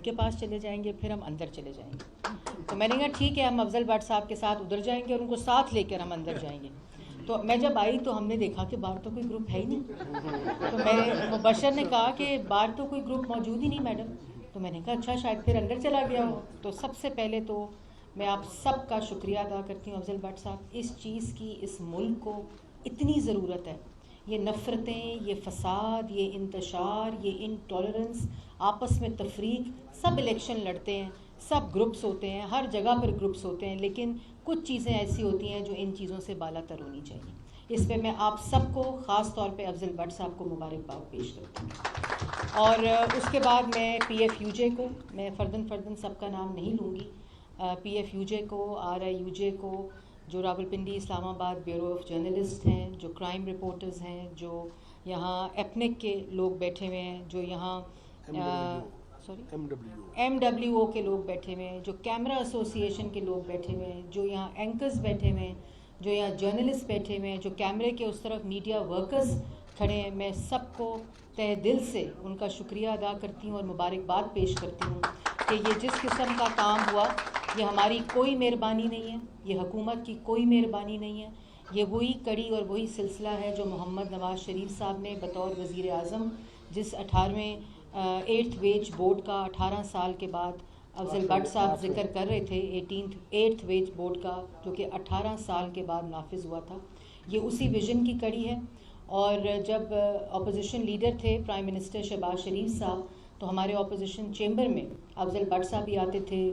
ان کے پاس چلے جائیں گے, پھر ہم اندر چلے جائیں گے. تو میں نے کہا ٹھیک ہے, ہم افضل بٹ صاحب کے ساتھ ادھر جائیں گے اور ان کو ساتھ لے کر ہم اندر جائیں گے. تو میں جب آئی تو ہم نے دیکھا کہ باہر تو کوئی گروپ ہے ہی نہیں. تو میرے مبشر نے کہا کہ باہر تو کوئی گروپ موجود ہی نہیں میڈم. تو میں نے کہا اچھا شاید پھر اندر چلا گیا ہو. تو سب سے پہلے تو میں آپ سب کا شکریہ ادا کرتی ہوں افضل بٹ صاحب, اس چیز کی اس ملک کو اتنی ضرورت ہے. یہ نفرتیں, یہ فساد, یہ انتشار, یہ انٹالرنس, آپس میں تفریق, سب الیکشن لڑتے ہیں, سب گروپس ہوتے ہیں, ہر جگہ پر گروپس ہوتے ہیں, لیکن کچھ چیزیں ایسی ہوتی ہیں جو ان چیزوں سے بالا تر ہونی چاہیے. اس پہ میں آپ سب کو, خاص طور پہ افضل بٹ صاحب کو مبارکباد پیش کرتی ہوں. اور اس کے بعد میں پی ایف یو جے کو, میں فردن سب کا نام نہیں لوں گی, پی ایف یو جے کو, آر آئی یو جے کو, جو راولپنڈی اسلام آباد بیورو آف جرنلسٹ ہیں, جو کرائم رپورٹرز ہیں, جو یہاں ایپنک کے لوگ بیٹھے ہوئے ہیں, جو یہاں ایم ڈبلیو او کے لوگ بیٹھے ہوئے ہیں, جو کیمرہ ایسوسی ایشن کے لوگ بیٹھے ہوئے ہیں, جو یہاں اینکرز بیٹھے ہوئے ہیں, جو یہاں جرنلسٹ بیٹھے ہوئے ہیں, جو کیمرے کے اس طرف میڈیا ورکرز کھڑے ہیں, میں سب کو تہ دل سے ان کا شکریہ ادا کرتی ہوں اور مبارکباد پیش کرتی ہوں کہ یہ جس قسم کا کام ہوا, یہ ہماری کوئی مہربانی نہیں ہے, یہ حکومت کی کوئی مہربانی نہیں ہے, یہ وہی کڑی اور وہی سلسلہ ہے جو محمد نواز شریف صاحب نے بطور وزیر اعظم, جس 8th ویج بورڈ کا 18 سال کے بعد افضل بٹ صاحب ذکر کر رہے تھے, 8th ویج بورڈ کا, جو کہ 18 سال کے بعد نافذ ہوا تھا, یہ اسی ویژن کی کڑی ہے. اور جب اپوزیشن لیڈر تھے پرائم منسٹر شہباز شریف صاحب, تو ہمارے اپوزیشن چیمبر میں افضل بٹ صاحب بھی آتے تھے,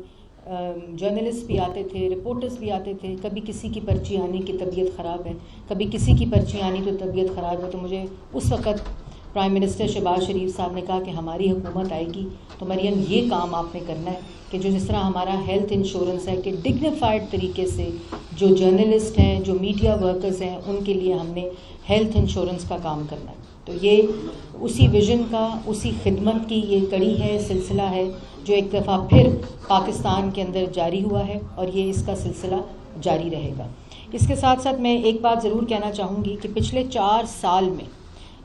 جرنلسٹ بھی آتے تھے, رپورٹرز بھی آتے تھے. کبھی کسی کی پرچی آنی کی طبیعت خراب ہے, کبھی کسی کی پرچی آنی تو طبیعت خراب ہے. تو مجھے اس وقت پرائم منسٹر شہباز شریف صاحب نے کہا کہ ہماری حکومت آئے گی تو مریم یہ کام آپ نے کرنا ہے کہ جو جس طرح ہمارا ہیلتھ انشورنس ہے کہ ڈگنیفائڈ طریقے سے جو جرنلسٹ ہیں, جو میڈیا ورکرز ہیں, ان کے لیے ہم نے ہیلتھ انشورنس کا کام کرنا ہے. تو یہ اسی ویژن کا, اسی خدمت کی یہ کڑی ہے, سلسلہ ہے, جو ایک دفعہ پھر پاکستان کے اندر جاری ہوا ہے اور یہ اس کا سلسلہ جاری رہے گا. اس کے ساتھ ساتھ میں ایک بات ضرور کہنا چاہوں گی کہ پچھلے 4 سال میں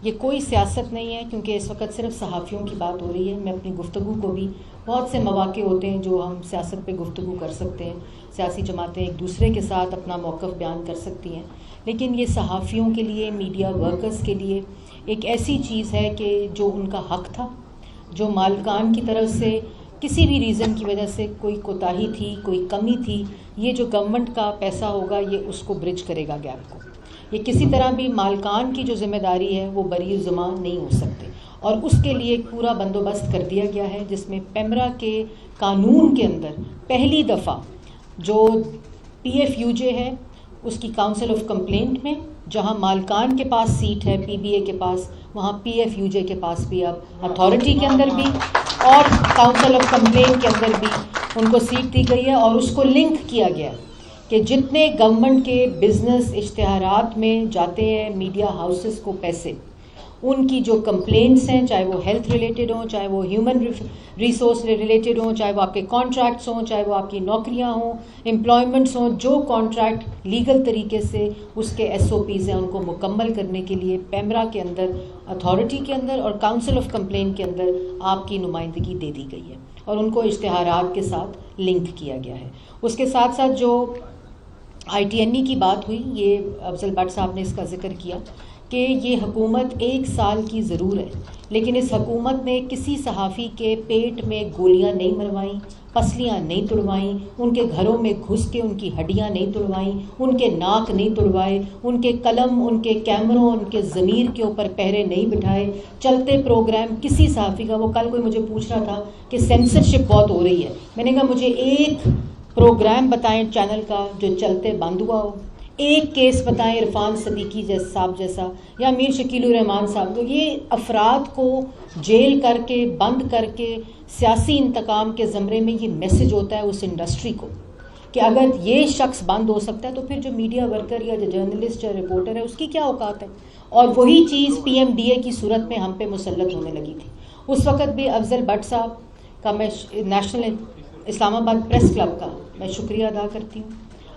یہ کوئی سیاست نہیں ہے, کیونکہ اس وقت صرف صحافیوں کی بات ہو رہی ہے. میں اپنی گفتگو کو بھی, بہت سے مواقع ہوتے ہیں جو ہم سیاست پہ گفتگو کر سکتے ہیں, سیاسی جماعتیں ایک دوسرے کے ساتھ اپنا موقف بیان کر سکتی ہیں, لیکن یہ صحافیوں کے لیے, میڈیا ورکرز کے لیے ایک ایسی چیز ہے کہ جو ان کا حق تھا, جو مالکان کی طرف سے کسی بھی ریزن کی وجہ سے کوئی کوتاہی تھی, کوئی کمی تھی, یہ جو گورنمنٹ کا پیسہ ہوگا یہ اس کو برج کرے گا گیپ کو. یہ کسی طرح بھی مالکان کی جو ذمہ داری ہے وہ بری زبان نہیں ہو سکتے, اور اس کے لیے ایک پورا بندوبست کر دیا گیا ہے, جس میں پیمرا کے قانون کے اندر پہلی دفعہ جو پی ایف یو جے ہے اس کی کاؤنسل آف کمپلینٹ میں, جہاں مالکان کے پاس سیٹ ہے پی بی اے کے پاس, وہاں پی ایف یو جے کے پاس بھی اب اتھارٹی کے اندر بھی اور کاؤنسل آف کمپلینٹ کے اندر بھی ان کو سیٹ دی گئی ہے. اور اس کو لنک کیا گیا کہ جتنے گورنمنٹ کے بزنس اشتہارات میں جاتے ہیں میڈیا ہاؤسز کو پیسے, ان کی جو کمپلینٹس ہیں, چاہے وہ ہیلتھ ریلیٹڈ ہوں, چاہے وہ ہیومن ریسورس ریلیٹڈ ہوں, چاہے وہ آپ کے کانٹریکٹس ہوں, چاہے وہ آپ کی نوکریاں ہوں, امپلائمنٹس ہوں, جو کانٹریکٹ لیگل طریقے سے اس کے ایس او پیز ہیں ان کو مکمل کرنے کے لیے پیمرا کے اندر, اتھارٹی کے اندر اور کاؤنسل آف کمپلینٹ کے اندر آپ کی نمائندگی دے دی گئی ہے, اور ان کو اشتہارات کے ساتھ لنک کیا گیا ہے. اس کے ساتھ ساتھ جو آئی ٹی این ای کی بات ہوئی, یہ افضل بٹ صاحب نے اس کا ذکر کیا کہ یہ حکومت 1 سال کی ضرور ہے, لیکن اس حکومت نے کسی صحافی کے پیٹ میں گولیاں نہیں مروائیں, پسلیاں نہیں توڑوائیں, ان کے گھروں میں گھس کے ان کی ہڈیاں نہیں توڑوائیں, ان کے ناک نہیں توڑوائے, ان کے قلم, ان کے کیمروں, ان کے ضمیر کے اوپر پہرے نہیں بٹھائے. چلتے پروگرام کسی صحافی کا, وہ کل کوئی مجھے پوچھ رہا تھا کہ سینسرشپ بہت ہو رہی ہے, میں نے کہا مجھے ایک پروگرام بتائیں چینل کا جو چلتے بند ہوا ہو, ایک کیس بتائیں عرفان صدیقی صاحب جیسا یا میر شکیل الرحمان صاحب. تو یہ افراد کو جیل کر کے, بند کر کے, سیاسی انتقام کے زمرے میں یہ میسج ہوتا ہے اس انڈسٹری کو کہ اگر یہ شخص بند ہو سکتا ہے تو پھر جو میڈیا ورکر یا جو جرنلسٹ یا رپورٹر ہے اس کی کیا اوقات ہے. اور وہی چیز پی ایم ڈی اے کی صورت میں ہم پہ مسلط ہونے لگی تھی. اس وقت بھی افضل بٹ صاحب کا میں نیشنل اسلام آباد پریس کلب کا میں شکریہ ادا کرتی ہوں,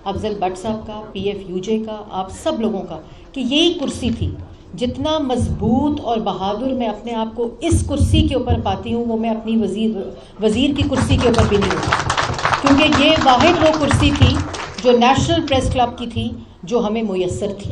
افضل بٹ صاحب کا, پی ایف یو جے کا, آپ سب لوگوں کا, کہ یہی کرسی تھی جتنا مضبوط اور بہادر میں اپنے آپ کو اس کرسی کے اوپر پاتی ہوں وہ میں اپنی وزیر کی کرسی کے اوپر بھی نہیں ہوتی، کیونکہ یہ واحد وہ کرسی تھی جو نیشنل پریس کلب کی تھی جو ہمیں میسر تھی.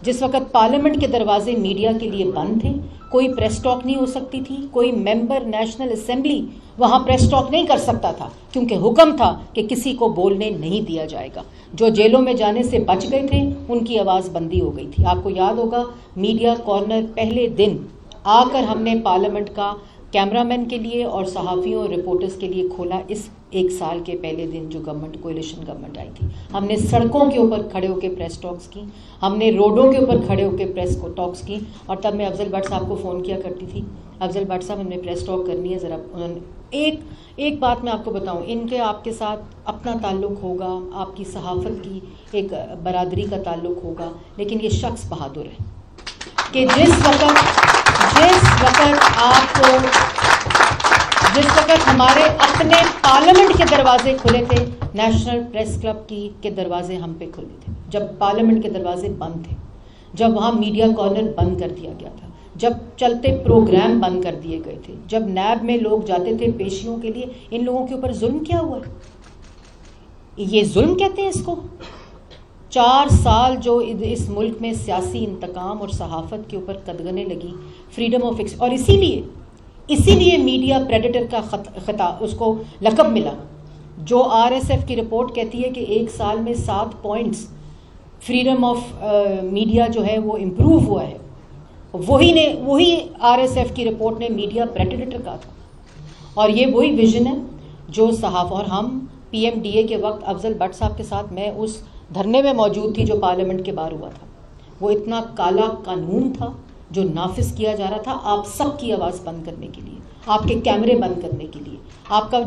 جس وقت پارلیمنٹ کے دروازے میڈیا کے لیے بند تھے، کوئی پریس ٹاک نہیں ہو سکتی تھی، کوئی ممبر نیشنل اسمبلی وہاں پریس ٹاک نہیں کر سکتا تھا، کیونکہ حکم تھا کہ کسی کو بولنے نہیں دیا جائے گا. جو جیلوں میں جانے سے بچ گئے تھے ان کی آواز بندی ہو گئی تھی. آپ کو یاد ہوگا میڈیا کارنر پہلے دن آ کر ہم نے پارلیمنٹ کا کیمرہ مین کے لیے اور صحافیوں اور رپورٹرز کے لیے کھولا. اس 1 سال کے پہلے دن جو گورنمنٹ کولیشن گورنمنٹ آئی تھی، ہم نے سڑکوں کے اوپر کھڑے ہو کے پریس ٹاکس کی، ہم نے روڈوں کے اوپر کھڑے ہو کے پریس ٹاکس کی. اور تب میں افضل بٹ صاحب کو فون کیا کرتی تھی، افضل بٹ صاحب ہم نے پریس ٹاک کرنی ہے ذرا. انہوں نے ایک بات میں آپ کو بتاؤں، ان کے آپ کے ساتھ اپنا تعلق ہوگا، آپ کی صحافت کی ایک برادری کا تعلق ہوگا، لیکن یہ شخص بہادر ہے کہ جس وقت ہمارے اپنے پارلیمنٹ کے دروازے کھلے تھے، نیشنل پریس کلب کے دروازے ہم پہ کھلے تھے. جب پارلیمنٹ کے دروازے بند تھے، جب وہاں میڈیا کارنر بند کر دیا گیا تھا، جب چلتے پروگرام بند کر دیے گئے تھے، جب نیب میں لوگ جاتے تھے پیشیوں کے لیے، ان لوگوں کے اوپر ظلم کیا ہوا ہے؟ یہ ظلم کہتے ہیں اس کو. 4 سال جو اس ملک میں سیاسی انتقام اور صحافت کے اوپر قدغنیں لگی، فریڈم آف اور اسی لیے میڈیا پریڈیٹر کا خطاب اس کو لقب ملا. جو RSF کی رپورٹ کہتی ہے کہ 1 سال میں 7 پوائنٹس فریڈم آف میڈیا جو ہے وہ امپروو ہوا ہے، وہی RSF کی رپورٹ نے میڈیا پریڈیٹر کہا تھا. اور یہ وہی ویژن ہے جو اور ہم PMDA کے وقت افضل بٹ صاحب کے ساتھ میں اس دھرنے میں موجود تھی جو پارلیمنٹ کے باہر ہوا تھا. وہ اتنا کالا قانون تھا جو نافذ کیا جا رہا تھا آپ سب کی آواز بند کرنے کے لیے، آپ کے کیمرے بند کرنے کے لیے، آپ کا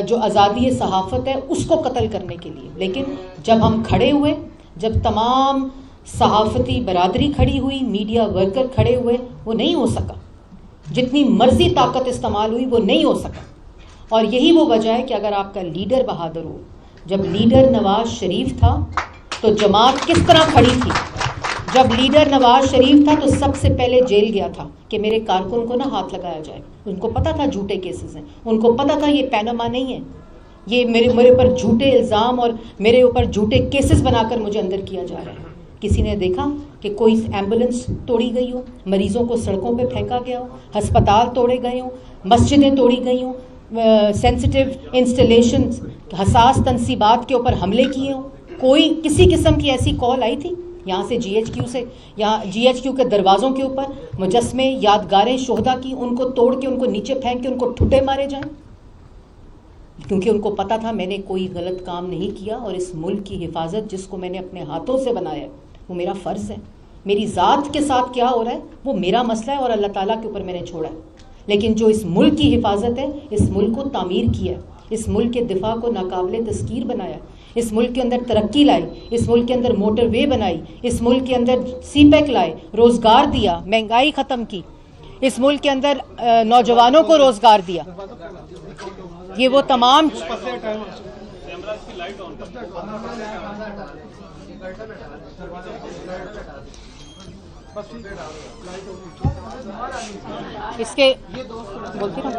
جو آزادی صحافت ہے اس کو قتل کرنے کے لیے. لیکن جب ہم کھڑے ہوئے، جب تمام صحافتی برادری کھڑی ہوئی، میڈیا ورکر کھڑے ہوئے، وہ نہیں ہو سکا. جتنی مرضی طاقت استعمال ہوئی وہ نہیں ہو سکا. اور یہی وہ وجہ ہے کہ اگر آپ کا لیڈر بہادر ہو، جب لیڈر نواز شریف تھا تو جماعت کس طرح کھڑی تھی؟ جب لیڈر نواز شریف تھا تو سب سے پہلے جیل گیا تھا کہ میرے کارکن کو نہ ہاتھ لگایا جائے. ان کو پتا تھا جھوٹے کیسز ہیں، ان کو پتا تھا یہ پیناما نہیں ہے، یہ میرے اوپر جھوٹے الزام اور میرے اوپر جھوٹے کیسز بنا کر مجھے اندر کیا جا رہا ہے. کسی نے دیکھا کہ کوئی ایمبولینس توڑی گئی ہو، مریضوں کو سڑکوں پہ پھینکا گیا ہو، ہسپتال توڑے گئے ہوں، مسجدیں توڑی گئی ہوں، سینسٹیو انسٹالیشنز حساس تنصیبات کے اوپر حملے کیے ہوں؟ کوئی کسی قسم کی ایسی کال آئی تھی؟ یہاں سے GHQ کے دروازوں کے اوپر مجسمے یادگاریں شہداء کی ان کو توڑ کے ان کو نیچے پھینک کے ان کو ٹھڈے مارے جائیں؟ کیونکہ ان کو پتا تھا میں نے کوئی غلط کام نہیں کیا اور اس ملک کی حفاظت جس کو میں نے اپنے ہاتھوں سے بنایا ہے وہ میرا فرض ہے. میری ذات کے ساتھ کیا ہو رہا ہے وہ میرا مسئلہ ہے اور اللہ تعالیٰ کے اوپر میں نے چھوڑا ہے. لیکن جو اس ملک کی حفاظت ہے، اس ملک کو تعمیر کیا، اس ملک کے دفاع کو ناقابل تذکیر بنایا، اس ملک کے اندر ترقی لائی، اس ملک کے اندر موٹر وے بنائی، اس ملک کے اندر CPEC لائے، روزگار دیا، مہنگائی ختم کی، اس ملک کے اندر نوجوانوں کو روزگار دیا. یہ وہ تمام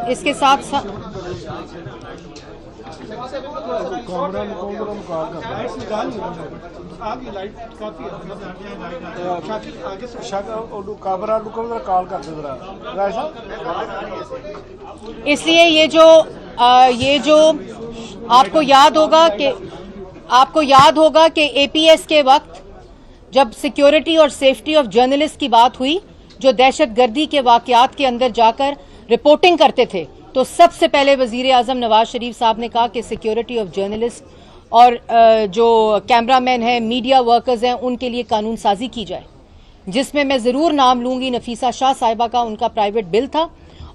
اس کے ساتھ اس لیے یہ جو آپ کو یاد ہوگا کہ APS کے وقت جب سیکیورٹی اور سیفٹی آف جرنلسٹ کی بات ہوئی، جو دہشت گردی کے واقعات کے اندر جا کر رپورٹنگ کرتے تھے، تو سب سے پہلے وزیر اعظم نواز شریف صاحب نے کہا کہ سیکیورٹی آف جرنلسٹ اور جو کیمرہ مین ہیں، میڈیا ورکرز ہیں، ان کے لیے قانون سازی کی جائے، جس میں ضرور نام لوں گی نفیسہ شاہ صاحبہ کا. ان کا پرائیویٹ بل تھا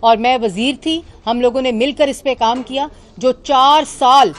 اور میں وزیر تھی، ہم لوگوں نے مل کر اس پہ کام کیا. جو 4 سال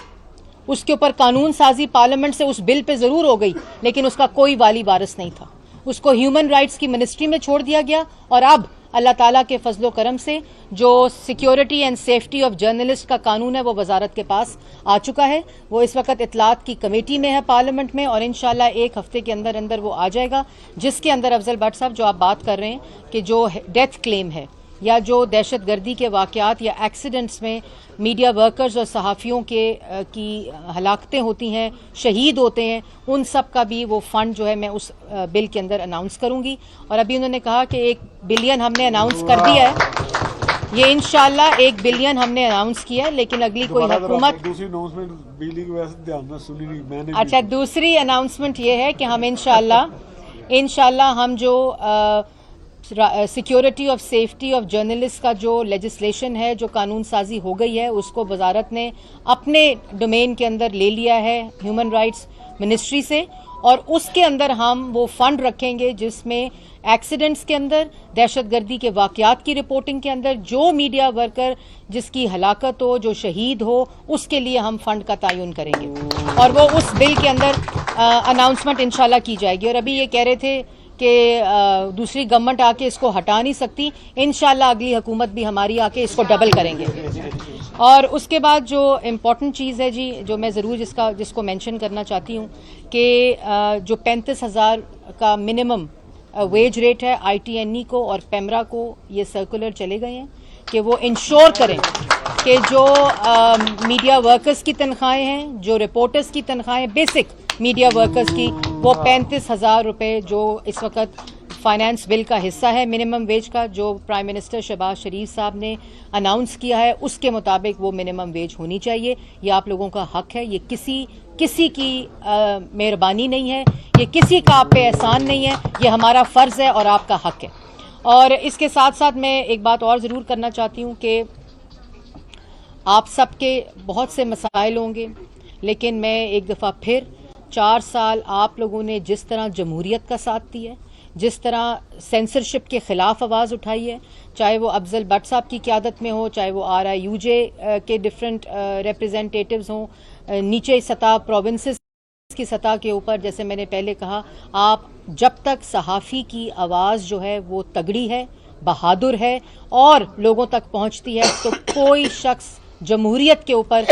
اس کے اوپر قانون سازی پارلیمنٹ سے اس بل پہ ضرور ہو گئی، لیکن اس کا کوئی والی وارث نہیں تھا. اس کو ہیومن رائٹس کی منسٹری میں چھوڑ دیا گیا اور اب اللہ تعالیٰ کے فضل و کرم سے جو security and safety of journalist کا قانون ہے وہ وزارت کے پاس آ چکا ہے. وہ اس وقت اطلاعات کی کمیٹی میں ہے پارلیمنٹ میں, اور انشاءاللہ ایک ہفتے کے اندر اندر وہ آ جائے گا, جس کے اندر افضل بٹ صاحب جو آپ بات کر رہے ہیں کہ جو ڈیتھ کلیم ہے یا جو دہشت گردی کے واقعات یا ایکسیڈنٹس میں میڈیا ورکرز اور صحافیوں کی ہلاکتیں ہوتی ہیں, شہید ہوتے ہیں, ان سب کا بھی وہ فنڈ جو ہے میں اس بل کے اندر اناؤنس کروں گی. اور ابھی انہوں نے کہا کہ 1 بلین ہم نے اناؤنس کر دیا ہے, یہ انشاءاللہ 1 بلین ہم نے اناؤنس کیا ہے, لیکن اگلی کوئی حکومت. اچھا, دوسری اناؤنسمنٹ یہ ہے کہ ہم انشاءاللہ ہم جو security of safety of journalist کا جو لیجسلیشن ہے, جو قانون سازی ہو گئی ہے, اس کو وزارت نے اپنے ڈومین کے اندر لے لیا ہے ہیومن رائٹس منسٹری سے, اور اس کے اندر ہم وہ فنڈ رکھیں گے جس میں ایکسیڈنٹس کے اندر, دہشت گردی کے واقعات کی رپورٹنگ کے اندر جو میڈیا ورکر جس کی ہلاکت ہو, جو شہید ہو, اس کے لیے ہم فنڈ کا تعین کریں گے, اور وہ اس بل کے اندر اناؤنسمنٹ انشاءاللہ کی جائے گی. اور ابھی یہ کہہ رہے تھے کہ دوسری گورنمنٹ آ کے اس کو ہٹا نہیں سکتی, انشاءاللہ اگلی حکومت بھی ہماری آ کے اس کو ڈبل کریں گے. اور اس کے بعد جو امپورٹنٹ چیز ہے جی, جو میں ضرور جس کو مینشن کرنا چاہتی ہوں کہ جو 35,000 کا منیمم ویج ریٹ ہے ITNE کو اور پیمرا کو, یہ سرکولر چلے گئے ہیں کہ وہ انشور کریں کہ جو میڈیا ورکرز کی تنخواہیں ہیں, جو رپورٹرز کی تنخواہیں, بیسک میڈیا ورکرز کی, وہ 35,000 روپے جو اس وقت فائنانس بل کا حصہ ہے منیمم ویج کا, جو پرائم منسٹر شہباز شریف صاحب نے اناؤنس کیا ہے, اس کے مطابق وہ منیمم ویج ہونی چاہیے. یہ آپ لوگوں کا حق ہے, یہ کسی کی مہربانی نہیں ہے, یہ کسی کا آپ پہ احسان نہیں ہے, یہ ہمارا فرض ہے اور آپ کا حق ہے. اور اس کے ساتھ ساتھ میں ایک بات اور ضرور کرنا چاہتی ہوں کہ آپ سب کے بہت سے مسائل ہوں گے, لیکن میں ایک دفعہ پھر 4 سال آپ لوگوں نے جس طرح جمہوریت کا ساتھ دیا ہے, جس طرح سینسرشپ کے خلاف آواز اٹھائی ہے, چاہے وہ افضل بٹ صاحب کی قیادت میں ہو, چاہے وہ RIUJ کے ڈفرینٹ ریپرزینٹیٹیوز ہوں, نیچے سطح پروونسز کی سطح کے اوپر, جیسے میں نے پہلے کہا, آپ جب تک صحافی کی آواز جو ہے وہ تگڑی ہے, بہادر ہے اور لوگوں تک پہنچتی ہے, تو کوئی شخص جمہوریت کے اوپر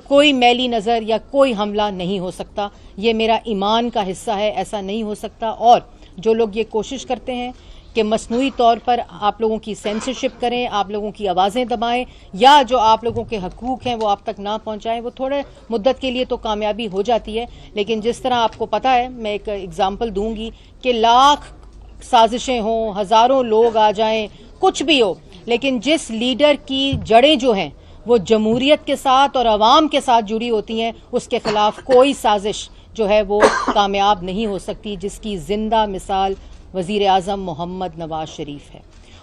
کوئی میلی نظر یا کوئی حملہ نہیں ہو سکتا. یہ میرا ایمان کا حصہ ہے, ایسا نہیں ہو سکتا. اور جو لوگ یہ کوشش کرتے ہیں کہ مصنوعی طور پر آپ لوگوں کی سینسرشپ کریں, آپ لوگوں کی آوازیں دبائیں, یا جو آپ لوگوں کے حقوق ہیں وہ آپ تک نہ پہنچائیں, وہ تھوڑے مدت کے لیے تو کامیابی ہو جاتی ہے, لیکن جس طرح آپ کو پتہ ہے, میں ایک اگزامپل دوں گی کہ لاکھ سازشیں ہوں, ہزاروں لوگ آ جائیں, کچھ بھی ہو, لیکن جس لیڈر کی جڑیں جو ہیں وہ جمہوریت کے ساتھ اور عوام کے ساتھ جڑی ہوتی ہیں, اس کے خلاف کوئی سازش جو ہے وہ کامیاب نہیں ہو سکتی, جس کی زندہ مثال وزیر اعظم محمد نواز شریف ہے,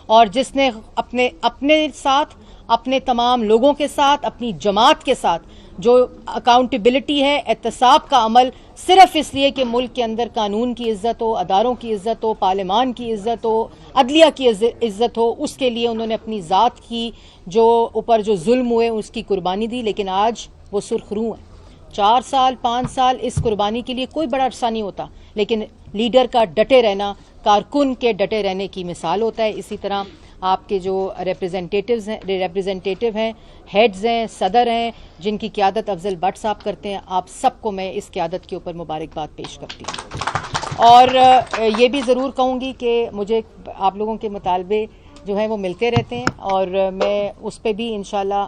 اور جس نے اپنے ساتھ, اپنے تمام لوگوں کے ساتھ, اپنی جماعت کے ساتھ جو اکاؤنٹیبلٹی ہے, احتساب کا عمل, صرف اس لیے کہ ملک کے اندر قانون کی عزت ہو, اداروں کی عزت ہو, پارلیمان کی عزت ہو, عدلیہ کی عزت ہو, اس کے لیے انہوں نے اپنی ذات کی جو اوپر جو ظلم ہوئے اس کی قربانی دی. لیکن آج وہ سرخرو ہیں. 4 سال 5 سال اس قربانی کے لیے کوئی بڑا عرصہ نہیں ہوتا, لیکن لیڈر کا ڈٹے رہنا کارکن کے ڈٹے رہنے کی مثال ہوتا ہے. اسی طرح آپ کے جو ریپریزنٹیٹیو ہیں, ہیڈز ہیں, صدر ہیں, جن کی قیادت افضل بٹ صاحب کرتے ہیں, آپ سب کو میں اس قیادت کے اوپر مبارکباد پیش کرتی ہوں. اور یہ بھی ضرور کہوں گی کہ مجھے آپ لوگوں کے مطالبے جو ہیں وہ ملتے رہتے ہیں, اور میں اس پہ بھی انشاءاللہ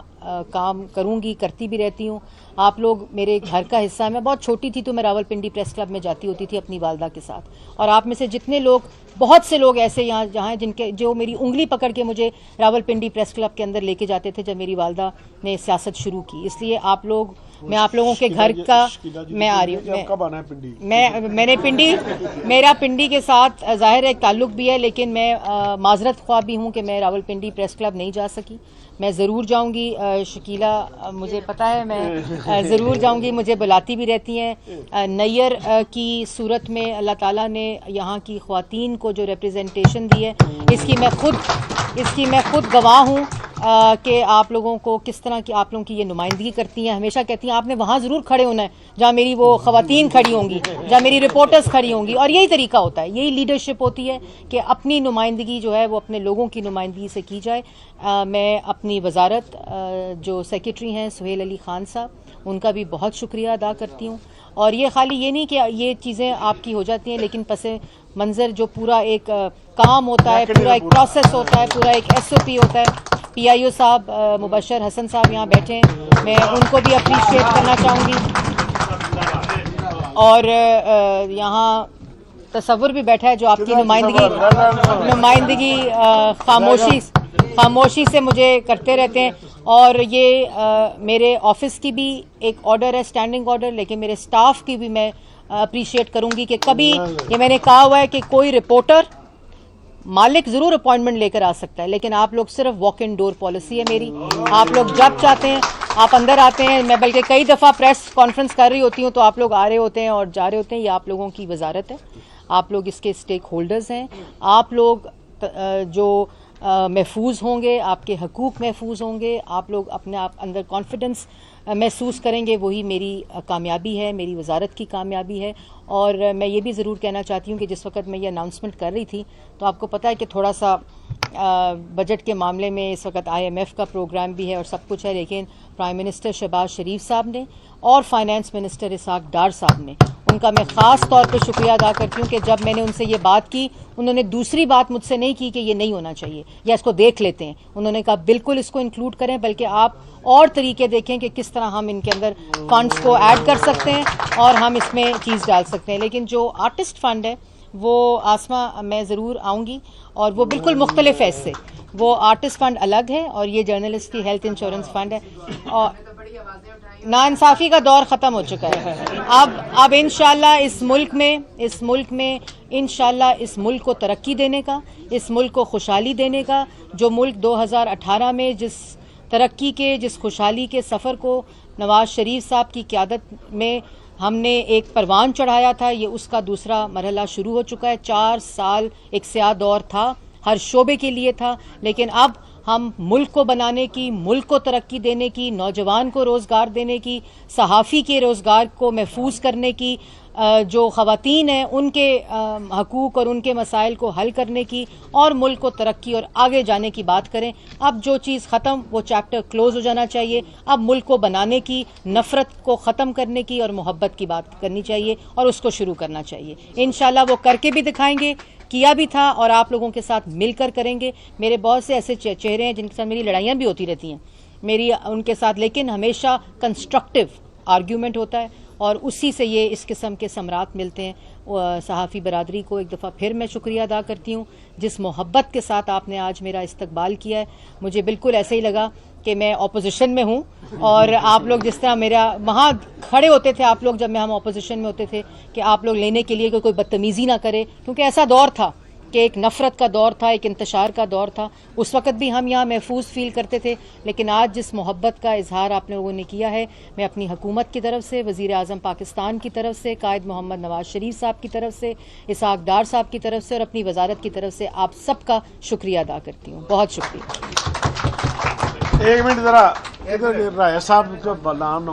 کام کروں گی, کرتی بھی رہتی ہوں. آپ لوگ میرے گھر کا حصہ ہیں. میں بہت چھوٹی تھی تو میں راولپنڈی پریس کلب میں جاتی ہوتی تھی اپنی والدہ کے ساتھ, اور آپ میں سے جتنے لوگ, بہت سے لوگ ایسے یہاں جہاں ہیں جو میری انگلی پکڑ کے مجھے راولپنڈی پریس کلب کے اندر لے کے جاتے تھے جب میری والدہ نے سیاست شروع کی. اس لیے آپ لوگ, میں آپ لوگوں کے گھر کا, میں آ رہی ہوں, میں نے پنڈی, میرا پنڈی کے ساتھ ظاہر ایک تعلق بھی ہے, لیکن میں معذرت خواہ بھی ہوں کہ میں راولپنڈی پریس کلب نہیں جا سکی. میں ضرور جاؤں گی. شکیلا مجھے پتہ ہے, میں ضرور جاؤں گی, مجھے بلاتی بھی رہتی ہیں. نیئر کی صورت میں اللہ تعالیٰ نے یہاں کی خواتین کو جو ریپریزنٹیشن دی ہے, اس کی میں خود گواہ ہوں. کہ آپ لوگوں کو کس طرح کی آپ لوگوں کی یہ نمائندگی کرتی ہیں. ہمیشہ کہتی ہیں آپ نے وہاں ضرور کھڑے ہونا ہے جہاں میری وہ خواتین کھڑی ہوں گی, جہاں میری رپورٹرز کھڑی ہوں گی, اور یہی طریقہ ہوتا ہے, یہی لیڈرشپ ہوتی ہے کہ اپنی نمائندگی جو ہے وہ اپنے لوگوں کی نمائندگی سے کی جائے. میں اپنی وزارت جو سیکریٹری ہیں سہیل علی خان صاحب, ان کا بھی بہت شکریہ ادا کرتی ہوں. اور یہ خالی یہ نہیں کہ یہ چیزیں آپ کی ہو جاتی ہیں, لیکن پس منظر جو پورا ایک کام ہوتا ہے, پورا ایک پروسیس ہوتا ہے, پورا ایک SOP ہوتا ہے. PIO صاحب مبشر حسن صاحب یہاں بیٹھے ہیں, میں ان کو بھی اپریشیٹ کرنا چاہوں گی. اور یہاں تصور بھی بیٹھا ہے جو آپ کی نمائندگی خاموشی سے مجھے کرتے رہتے ہیں. اور یہ میرے آفس کی بھی ایک آرڈر ہے, اسٹینڈنگ آرڈر, لیکن میرے اسٹاف کی بھی میں اپریشیٹ کروں گی کہ کبھی یہ میں نے کہا ہوا ہے کہ کوئی رپورٹر مالک ضرور اپوائنٹمنٹ لے کر آ سکتا ہے, لیکن آپ لوگ صرف واک ان ڈور پالیسی ہے میری. آپ لوگ جب چاہتے ہیں آپ اندر آتے ہیں. میں بلکہ کئی دفعہ پریس کانفرنس کر رہی ہوتی ہوں تو آپ لوگ آ رہے ہوتے ہیں اور جا رہے ہوتے ہیں. یہ آپ لوگوں کی وزارت ہے, آپ لوگ اس کے اسٹیک ہولڈرز ہیں. آپ لوگ جو محفوظ ہوں گے, آپ کے حقوق محفوظ ہوں گے, آپ لوگ اپنے آپ اندر کانفیڈنس محسوس کریں گے, وہی میری کامیابی ہے, میری وزارت کی کامیابی ہے. اور میں یہ بھی ضرور کہنا چاہتی ہوں کہ جس وقت میں یہ اناؤنسمنٹ کر رہی تھی تو آپ کو پتہ ہے کہ تھوڑا سا بجٹ کے معاملے میں اس وقت IMF کا پروگرام بھی ہے اور سب کچھ ہے, لیکن پرائم منسٹر شہباز شریف صاحب نے اور فائنانس منسٹر اسحاق ڈار صاحب نے, ان کا میں خاص طور پہ شکریہ ادا کرتی ہوں کہ جب میں نے ان سے یہ بات کی, انہوں نے دوسری بات مجھ سے نہیں کی کہ یہ نہیں ہونا چاہیے یا اس کو دیکھ لیتے ہیں. انہوں نے کہا بالکل اس کو انکلوڈ کریں, بلکہ آپ اور طریقے دیکھیں کہ کس طرح ہم ان کے اندر فنڈز کو ایڈ کر سکتے ہیں اور ہم اس میں چیز ڈال سکتے ہیں. لیکن جو آرٹسٹ فنڈ ہے وہ آسما میں ضرور آؤں گی, اور وہ بالکل مختلف ہے اس سے. وہ آرٹسٹ فنڈ الگ ہے اور یہ جرنلسٹ کی ہیلتھ انشورنس فنڈ ہے. اور ناانصافی کا دور ختم ہو چکا ہے. اب انشاءاللہ اس ملک میں انشاءاللہ اس ملک کو ترقی دینے کا, اس ملک کو خوشحالی دینے کا, جو ملک 2018 میں جس ترقی کے, جس خوشحالی کے سفر کو نواز شریف صاحب کی قیادت میں ہم نے ایک پروان چڑھایا تھا, یہ اس کا دوسرا مرحلہ شروع ہو چکا ہے. 4 سال ایک سیاہ دور تھا, ہر شعبے کے لیے تھا, لیکن اب ہم ملک کو بنانے کی, ملک کو ترقی دینے کی, نوجوان کو روزگار دینے کی, صحافی کے روزگار کو محفوظ کرنے کی, جو خواتین ہیں ان کے حقوق اور ان کے مسائل کو حل کرنے کی, اور ملک کو ترقی اور آگے جانے کی بات کریں. اب جو چیز ختم, وہ چیپٹر کلوز ہو جانا چاہیے. اب ملک کو بنانے کی, نفرت کو ختم کرنے کی اور محبت کی بات کرنی چاہیے, اور اس کو شروع کرنا چاہیے. انشاءاللہ وہ کر کے بھی دکھائیں گے, کیا بھی تھا, اور آپ لوگوں کے ساتھ مل کر کریں گے. میرے بہت سے ایسے چہرے ہیں جن کے ساتھ میری لڑائیاں بھی ہوتی رہتی ہیں میری ان کے ساتھ, لیکن ہمیشہ کنسٹرکٹیو آرگیومنٹ ہوتا ہے, اور اسی سے یہ اس قسم کے ثمرات ملتے ہیں. صحافی برادری کو ایک دفعہ پھر میں شکریہ ادا کرتی ہوں, جس محبت کے ساتھ آپ نے آج میرا استقبال کیا ہے. مجھے بالکل ایسے ہی لگا کہ میں اپوزیشن میں ہوں, اور آپ لوگ جس طرح میرا وہاں کھڑے ہوتے تھے, آپ لوگ جب ہم اپوزیشن میں ہوتے تھے, کہ آپ لوگ لینے کے لیے کہ کوئی بدتمیزی نہ کرے, کیونکہ ایسا دور تھا کہ ایک نفرت کا دور تھا, ایک انتشار کا دور تھا. اس وقت بھی ہم یہاں محفوظ فیل کرتے تھے, لیکن آج جس محبت کا اظہار آپ لوگوں نے کیا ہے, میں اپنی حکومت کی طرف سے, وزیر اعظم پاکستان کی طرف سے, قائد محمد نواز شریف صاحب کی طرف سے, اسحاق ڈار صاحب کی طرف سے, اور اپنی وزارت کی طرف سے آپ سب کا شکریہ ادا کرتی ہوں. بہت شکریہ. ایک منٹ ذرا ادھر صاحب کو نام